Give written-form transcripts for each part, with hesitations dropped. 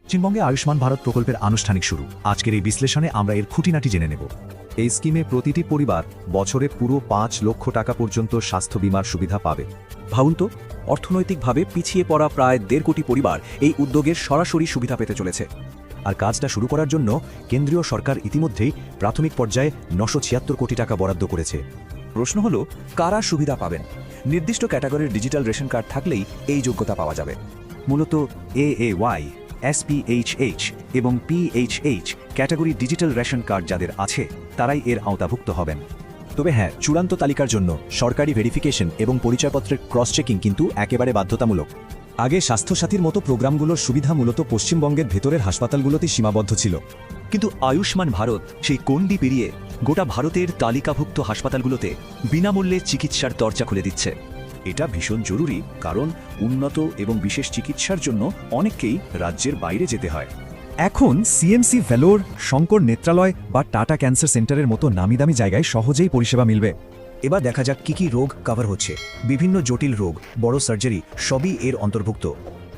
পশ্চিমবঙ্গে আয়ুষ্মান ভারত প্রকল্পের আনুষ্ঠানিক শুরু। আজকের এই বিশ্লেষণে আমরা এর খুঁটিনাটি জেনে নেব। এই স্কিমে প্রতিটি পরিবার বছরে পুরো ৫ লক্ষ টাকা পর্যন্ত স্বাস্থ্য বীমার সুবিধা পাবে। ভাবুন তো, অর্থনৈতিকভাবে পিছিয়ে পড়া প্রায় ১.৫ কোটি পরিবার এই উদ্যোগের সরাসরি সুবিধা পেতে চলেছে। আর কাজটা শুরু করার জন্য কেন্দ্রীয় সরকার ইতিমধ্যেই প্রাথমিক পর্যায়ে ৯৭৬ কোটি টাকা বরাদ্দ করেছে। প্রশ্ন হলো, কারা সুবিধা পাবেন? নির্দিষ্ট ক্যাটাগরির ডিজিটাল রেশন কার্ড থাকলেই এই যোগ্যতা পাওয়া যাবে। মূলত AAY, SPHH এবং PHH category digital ration card যাদের আছে তারাই এর আওতাভুক্ত হবেন। তবে হ্যাঁ, চূড়ান্ত তালিকার জন্য সরকারি ভেরিফিকেশন এবং পরিচয়পত্রের ক্রস চেকিং কিন্তু একেবারে বাধ্যতামূলক। আগে স্বাস্থ্যসাথীর মতো প্রোগ্রামগুলোর সুবিধা মূলত পশ্চিমবঙ্গের ভেতরের হাসপাতালগুলোতেই সীমাবদ্ধ ছিল। কিন্তু আয়ুষ্মান ভারত সেই কোণটি পেরিয়ে গোটা ভারতের তালিকাভুক্ত হাসপাতালগুলোতে বিনামূল্যে চিকিৎসার দরজা খুলে দিচ্ছে। এটা ভীষণ জরুরি, কারণ উন্নত এবং বিশেষ চিকিৎসার জন্য অনেককেই রাজ্যের বাইরে যেতে হয়। এখন CMC ভেলোর, শঙ্কর নেত্রালয় বা টাটা ক্যান্সার সেন্টারের মতো নামিদামি জায়গায় সহজেই পরিষেবা মিলবে। এবার দেখা যাক কি কি রোগ কভার হচ্ছে। বিভিন্ন জটিল রোগ, বড় সার্জারি সবই এর অন্তর্ভুক্ত।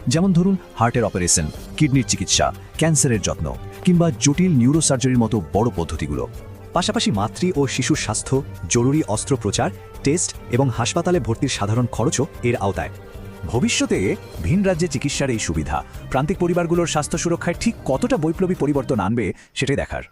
যেমন ধরুন হার্টের অপারেশন, কিডনির চিকিৎসা, ক্যান্সারের যত্ন কিংবা জটিল নিউরোসার্জারির মতো বড় পদ্ধতিগুলো। পাশাপাশি মাতৃ ও শিশুর স্বাস্থ্য, জরুরি অস্ত্রোপচার, টেস্ট এবং হাসপাতালে ভর্তির সাধারণ খরচও এর আওতায়। ভবিষ্যতে ভিন রাজ্যে চিকিৎসার এই সুবিধা প্রান্তিক পরিবারগুলোর স্বাস্থ্য সুরক্ষায় ঠিক কতটা বৈপ্লবী পরিবর্তন আনবে সেটাই দেখার।